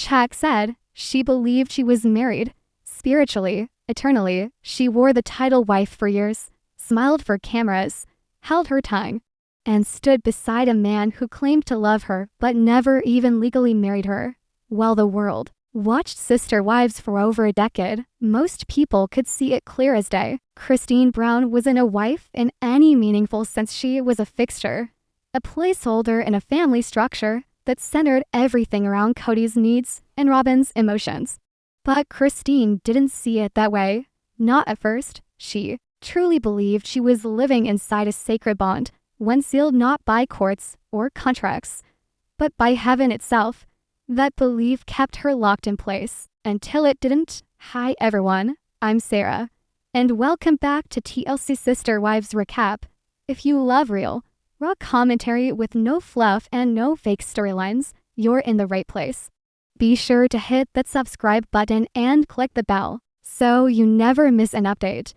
check said she believed she was married. Spiritually, eternally, she wore the title wife for years, smiled for cameras, held her tongue, and stood beside a man who claimed to love her but never even legally married her. While the world watched Sister Wives for over a decade, most people could see it clear as day. Christine Brown wasn't a wife in any meaningful sense. She was a fixture, a placeholder in a family structure that centered everything around Cody's needs and Robyn's emotions. But Christine didn't see it that way. Not at first. She truly believed she was living inside a sacred bond, one sealed not by courts or contracts, but by heaven itself. That belief kept her locked in place until it didn't. Hi everyone, I'm Sarah, and welcome back to TLC Sister Wives Recap. If you love real, raw commentary with no fluff and no fake storylines, you're in the right place. Be sure to hit that subscribe button and click the bell so you never miss an update.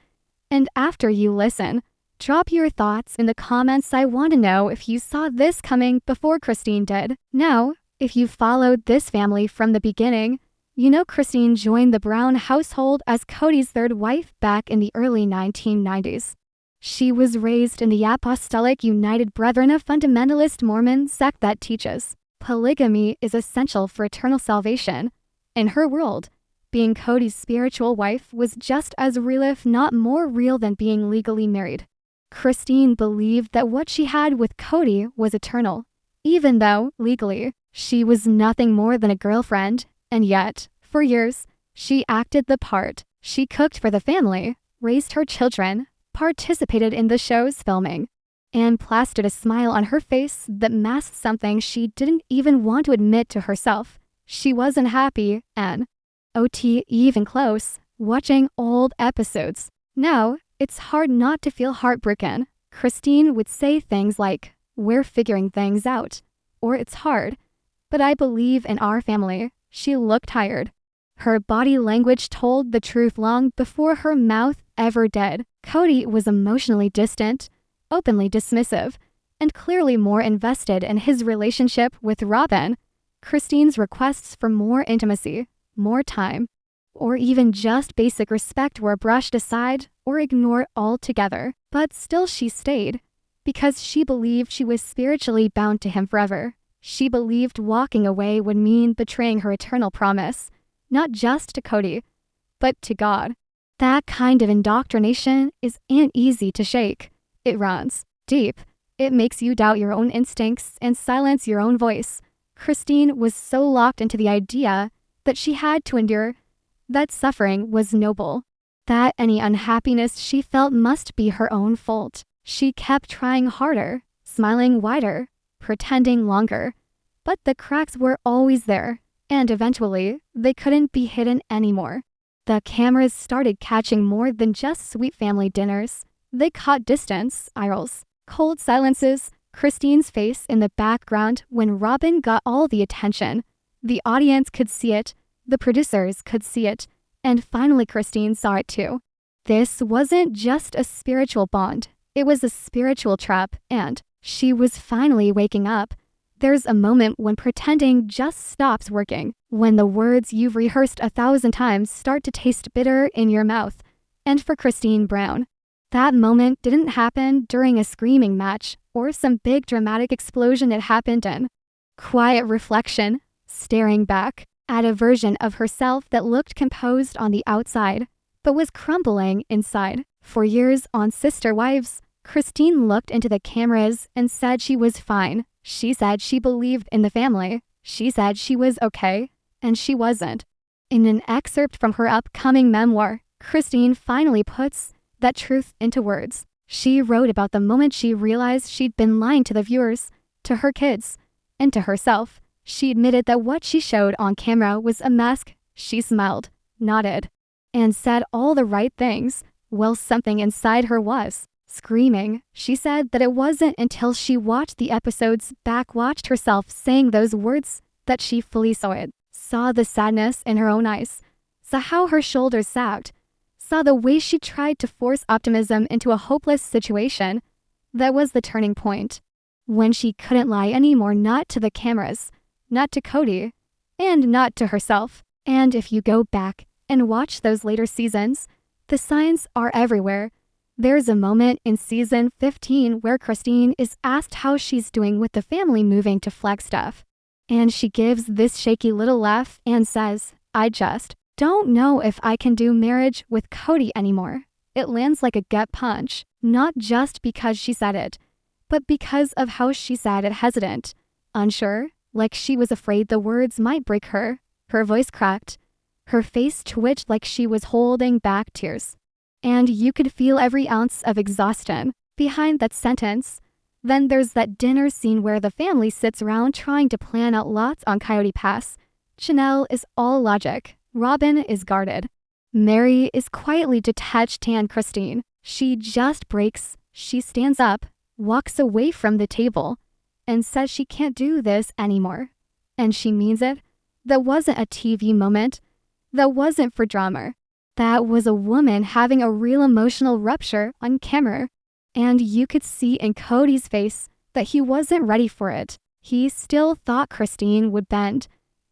And after you listen, drop your thoughts in the comments. I want to know if you saw this coming before Christine did. Now, if you followed this family from the beginning, you know Christine joined the Brown household as Cody's third wife back in the early 1990s. She was raised in the Apostolic United Brethren, a fundamentalist Mormon sect that teaches polygamy is essential for eternal salvation. In her world, being Cody's spiritual wife was just as real, if not more real, than being legally married. Christine believed that what she had with Cody was eternal, even though, legally, she was nothing more than a girlfriend. And yet, for years, she acted the part. She cooked for the family, raised her children, participated in the show's filming, and plastered a smile on her face that masked something she didn't even want to admit to herself. She wasn't happy, and even close, watching old episodes. Now, it's hard not to feel heartbroken. Christine would say things like, "We're figuring things out," or "It's hard, but I believe in our family." She looked tired. Her body language told the truth long before her mouth ever did. Cody was emotionally distant, openly dismissive, and clearly more invested in his relationship with Robyn. Christine's requests for more intimacy, more time, or even just basic respect were brushed aside or ignored altogether. But still she stayed, because she believed she was spiritually bound to him forever. She believed walking away would mean betraying her eternal promise, not just to Cody, but to God. That kind of indoctrination isn't easy to shake. It runs deep. It makes you doubt your own instincts and silence your own voice. Christine was so locked into the idea that she had to endure, that suffering was noble, that any unhappiness she felt must be her own fault. She kept trying harder, smiling wider, pretending longer, but the cracks were always there, and eventually, they couldn't be hidden anymore. The cameras started catching more than just sweet family dinners. They caught distance, eye rolls, cold silences, Christine's face in the background when Robyn got all the attention. The audience could see it, the producers could see it, and finally Christine saw it too. This wasn't just a spiritual bond, it was a spiritual trap, and she was finally waking up. There's a moment when pretending just stops working, when the words you've rehearsed 1,000 times start to taste bitter in your mouth. And for Christine Brown, that moment didn't happen during a screaming match or some big dramatic explosion. It happened in quiet reflection, staring back at a version of herself that looked composed on the outside, but was crumbling inside. For years on Sister Wives, Christine looked into the cameras and said she was fine. She said she believed in the family. She said she was okay, and she wasn't. In an excerpt from her upcoming memoir, Christine finally puts that truth into words. She wrote about the moment she realized she'd been lying to the viewers, to her kids, and to herself. She admitted that what she showed on camera was a mask. She smiled, nodded, and said all the right things, while something inside her was screaming. She said that it wasn't until she watched the episodes back, watched herself saying those words, that she fully saw it, saw the sadness in her own eyes, saw how her shoulders sagged, saw the way she tried to force optimism into a hopeless situation. That was the turning point. When she couldn't lie anymore, not to the cameras, not to Cody, and not to herself. And if you go back and watch those later seasons, the signs are everywhere. There's a moment in season 15 where Christine is asked how she's doing with the family moving to Flagstaff. And she gives this shaky little laugh and says, "I just don't know if I can do marriage with Cody anymore." It lands like a gut punch, not just because she said it, but because of how she said it, hesitant, unsure, like she was afraid the words might break her. Her voice cracked. Her face twitched like she was holding back tears. And you could feel every ounce of exhaustion behind that sentence. Then there's that dinner scene where the family sits around trying to plan out lots on Coyote Pass. Chanel is all logic. Robyn is guarded. Mary is quietly detached, and Christine, she just breaks. She stands up, walks away from the table, and says she can't do this anymore. And she means it. That wasn't a TV moment. That wasn't for drama. That was a woman having a real emotional rupture on camera. And you could see in Cody's face that he wasn't ready for it. He still thought Christine would bend,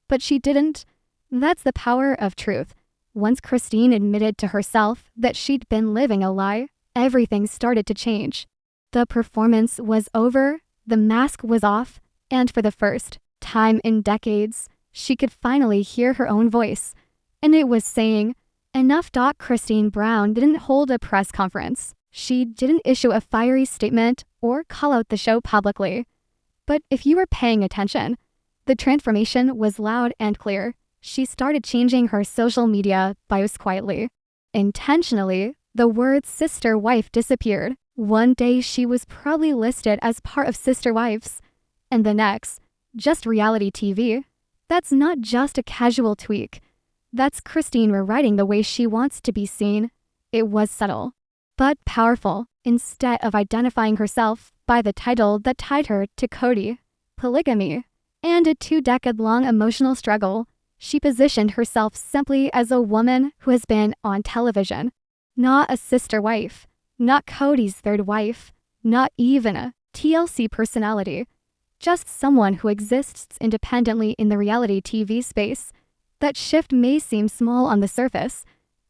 but she didn't. That's the power of truth. Once Christine admitted to herself that she'd been living a lie, everything started to change. The performance was over, the mask was off, and for the first time in decades, she could finally hear her own voice. And it was saying, enough. Christine Brown didn't hold a press conference. She didn't issue a fiery statement or call out the show publicly. But if you were paying attention, the transformation was loud and clear. She started changing her social media bios quietly. Intentionally, the word sister wife disappeared. One day she was probably listed as part of Sister Wives, and the next, just reality TV. That's not just a casual tweak. That's Christine rewriting the way she wants to be seen. It was subtle, but powerful. Instead of identifying herself by the title that tied her to Cody, polygamy, and a 2-decade-long emotional struggle, she positioned herself simply as a woman who has been on television. Not a sister wife, not Cody's third wife, not even a TLC personality. Just someone who exists independently in the reality TV space. That shift may seem small on the surface,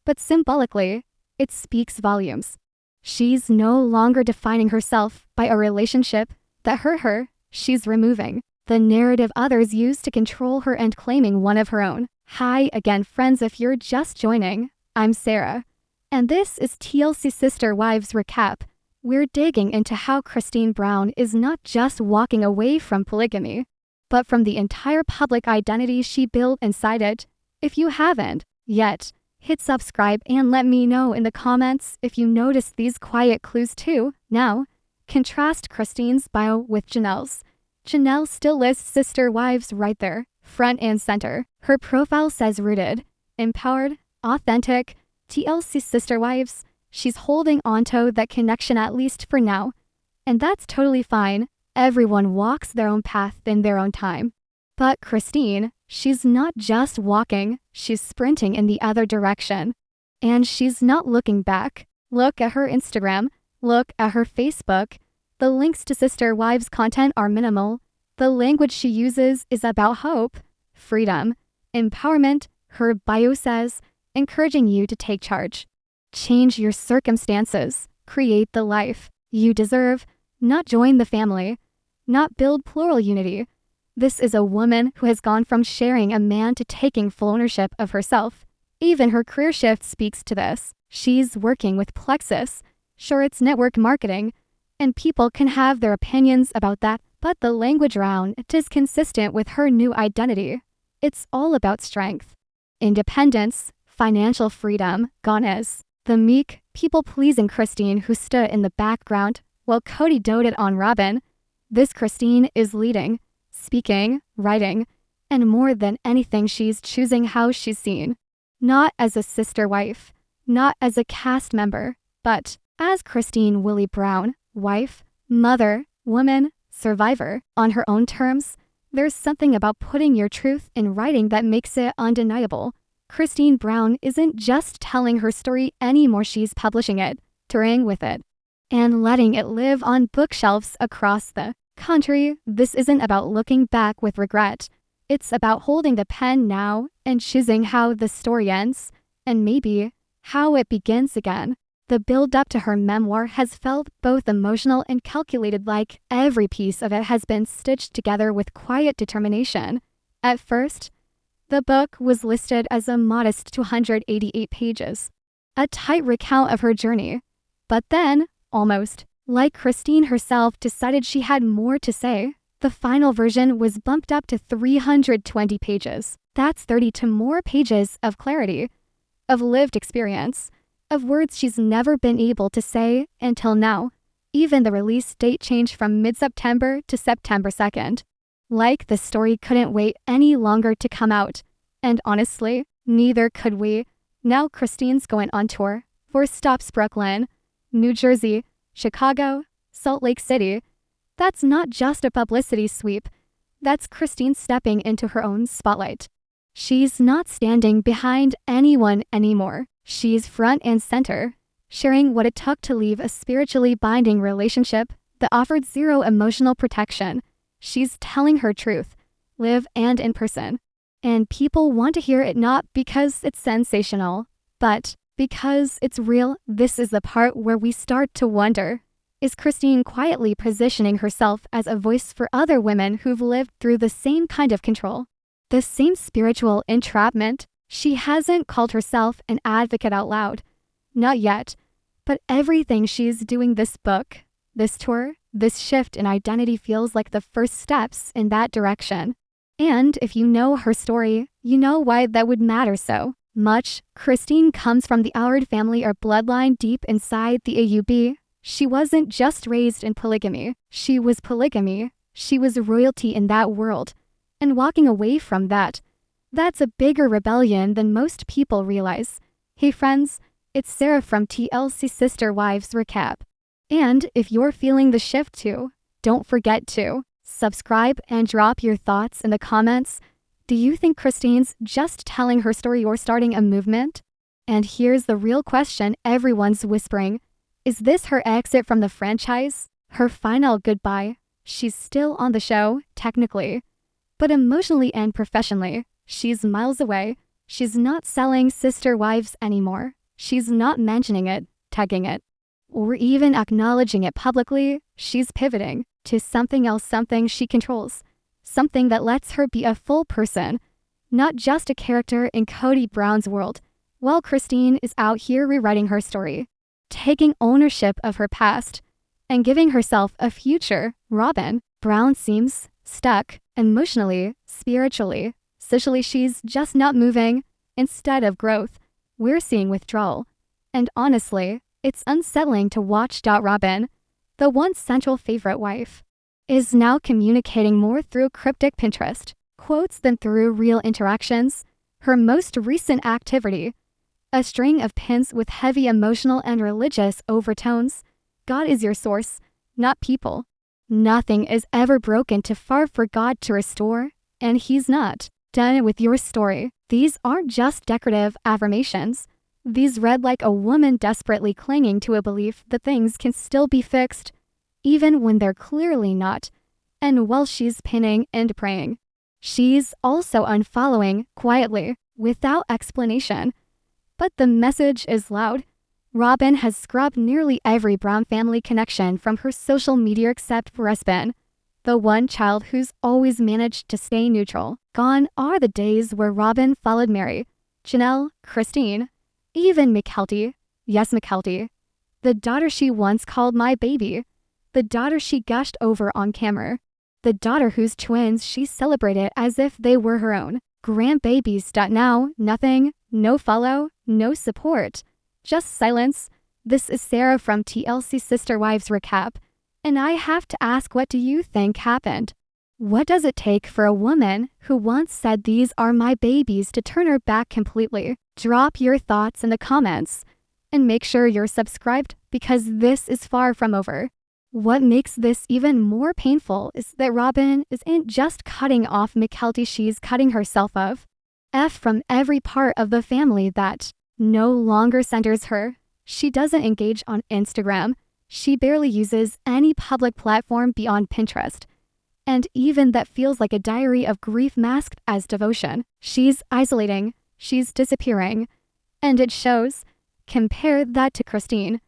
but symbolically, it speaks volumes. She's no longer defining herself by a relationship that hurt her. She's removing the narrative others use to control her and claiming one of her own. Hi again, friends. If you're just joining, I'm Sarah, and this is TLC Sister Wives Recap. We're digging into how Christine Brown is not just walking away from polygamy, but from the entire public identity she built inside it. If you haven't yet, hit subscribe and let me know in the comments if you noticed these quiet clues too. Now, contrast Christine's bio with Janelle's. Janelle still lists sister wives right there, front and center. Her profile says rooted, empowered, authentic, TLC Sister Wives. She's holding onto that connection, at least for now. And that's totally fine. Everyone walks their own path in their own time. But Christine, she's not just walking, she's sprinting in the other direction. And she's not looking back. Look at her Instagram. Look at her Facebook. The links to Sister Wives content are minimal. The language she uses is about hope, freedom, empowerment. Her bio says, encouraging you to take charge. Change your circumstances. Create the life you deserve. Not join the family. Not build plural unity. This is a woman who has gone from sharing a man to taking full ownership of herself. Even her career shift speaks to this. She's working with Plexus. Sure, it's network marketing, and people can have their opinions about that, but the language around it is consistent with her new identity. It's all about strength, independence, financial freedom. Gone is the meek, people-pleasing Christine who stood in the background while Cody doted on Robyn. This Christine is leading, speaking, writing, and more than anything, she's choosing how she's seen. Not as a sister wife, not as a cast member, but as Christine Willie Brown, wife, mother, woman, survivor. On her own terms, there's something about putting your truth in writing that makes it undeniable. Christine Brown isn't just telling her story anymore, she's publishing it, touring with it, and letting it live on bookshelves across the country. This isn't about looking back with regret. It's about holding the pen now and choosing how the story ends, and maybe how it begins again. The build-up to her memoir has felt both emotional and calculated, like every piece of it has been stitched together with quiet determination. At first, the book was listed as a modest 288 pages, a tight recount of her journey. But then, almost like Christine herself decided she had more to say, the final version was bumped up to 320 pages. That's 32 more pages of clarity, of lived experience, of words she's never been able to say until now. Even the release date changed from mid-September to September 2nd. Like the story couldn't wait any longer to come out. And honestly, neither could we. Now Christine's going on tour for stops Brooklyn, New Jersey, Chicago, Salt Lake City. That's not just a publicity sweep. That's Christine stepping into her own spotlight. She's not standing behind anyone anymore. She's front and center, sharing what it took to leave a spiritually binding relationship that offered zero emotional protection. She's telling her truth, live and in person. And people want to hear it not because it's sensational, but because it's real. This is the part where we start to wonder, is Christine quietly positioning herself as a voice for other women who've lived through the same kind of control, the same spiritual entrapment? She hasn't called herself an advocate out loud. Not yet. But everything she's doing, this book, this tour, this shift in identity, feels like the first steps in that direction. And if you know her story, you know why that would matter so much. Christine comes from the Allard family or bloodline deep inside the AUB. She wasn't just raised in polygamy. She was polygamy. She was royalty in that world. And walking away from that, that's a bigger rebellion than most people realize. Hey friends, it's Sarah from TLC Sister Wives Recap. And if you're feeling the shift too, don't forget to subscribe and drop your thoughts in the comments. Do you think Christine's just telling her story or starting a movement? And here's the real question everyone's whispering. Is this her exit from the franchise? Her final goodbye? She's still on the show, technically, but emotionally and professionally, she's miles away. She's not selling Sister Wives anymore. She's not mentioning it, tagging it, or even acknowledging it publicly. She's pivoting to something else, something she controls, something that lets her be a full person, not just a character in Cody Brown's world. While Christine is out here rewriting her story, taking ownership of her past, and giving herself a future, Robyn Brown seems stuck emotionally, spiritually, socially. She's just not moving. Instead of growth, we're seeing withdrawal. And honestly, it's unsettling to watch. Robyn, the once central favorite wife, is now communicating more through cryptic Pinterest quotes than through real interactions. Her most recent activity, a string of pins with heavy emotional and religious overtones. God is your source, not people. Nothing is ever broken too far for God to restore, and He's not done with your story. These aren't just decorative affirmations. These read like a woman desperately clinging to a belief that things can still be fixed, even when they're clearly not. And while she's pinning and praying, she's also unfollowing quietly, without explanation. But the message is loud. Robyn has scrubbed nearly every Brown family connection from her social media except for Robyn, the one child who's always managed to stay neutral. Gone are the days where Robyn followed Mary, Janelle, Christine, even Mykelti. Yes, Mykelti. The daughter she once called my baby. The daughter she gushed over on camera. The daughter whose twins she celebrated as if they were her own. Grandbabies. Now, nothing, no follow, no support. Just silence. This is Sarah from TLC Sister Wives Recap, and I have to ask, what do you think happened? What does it take for a woman who once said these are my babies to turn her back completely? Drop your thoughts in the comments, and make sure you're subscribed because this is far from over. What makes this even more painful is that Robyn isn't just cutting off Mykelti, she's cutting herself off from every part of the family that no longer centers her. She doesn't engage on Instagram. She barely uses any public platform beyond Pinterest. And even that feels like a diary of grief masked as devotion. She's isolating, she's disappearing, and it shows. Compare that to Christine,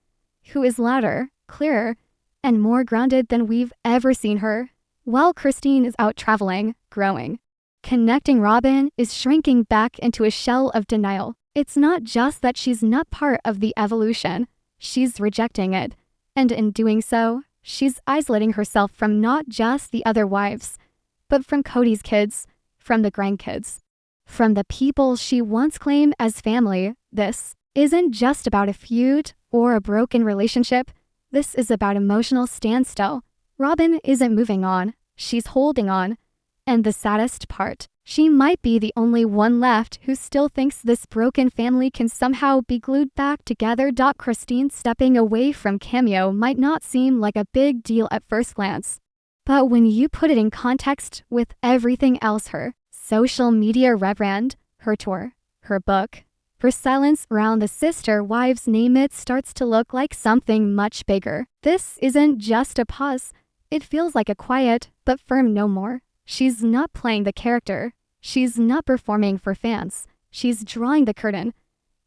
who is louder, clearer, and more grounded than we've ever seen her. While Christine is out traveling, growing, connecting, Robyn is shrinking back into a shell of denial. It's not just that she's not part of the evolution, she's rejecting it. And in doing so, she's isolating herself from not just the other wives, but from Cody's kids, from the grandkids, from the people she once claimed as family. This isn't just about a feud or a broken relationship. This is about emotional standstill. Robyn isn't moving on, she's holding on. And the saddest part, she might be the only one left who still thinks this broken family can somehow be glued back together. Christine stepping away from Cameo might not seem like a big deal at first glance, but when you put it in context with everything else, her social media rebrand, her tour, her book, her silence around the sister wives name, it starts to look like something much bigger. This isn't just a pause, it feels like a quiet but firm no more. She's not playing the character. She's not performing for fans. She's drawing the curtain.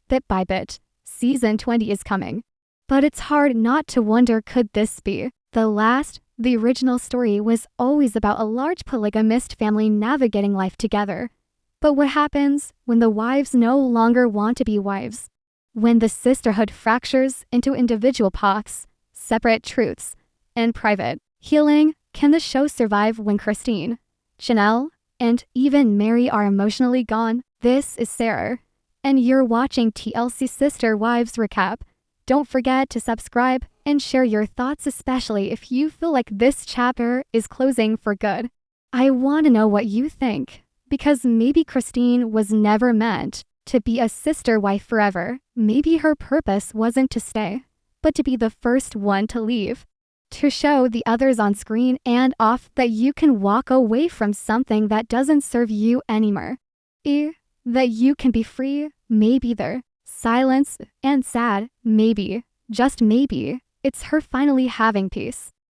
Bit by bit, season 20 is coming. But it's hard not to wonder, could this be the last? The original story was always about a large polygamist family navigating life together. But what happens when the wives no longer want to be wives? When the sisterhood fractures into individual paths, separate truths, and private healing? Can the show survive when Christine, Chanel, and even Mary are emotionally gone? This is Sarah, and you're watching TLC Sister Wives Recap. Don't forget to subscribe and share your thoughts, especially if you feel like this chapter is closing for good. I want to know what you think, because maybe Christine was never meant to be a sister wife forever. Maybe her purpose wasn't to stay, but to be the first one to leave. To show the others on screen and off that you can walk away from something that doesn't serve you anymore. That you can be free. Maybe there, silence and sad, maybe, just maybe, it's her finally having peace.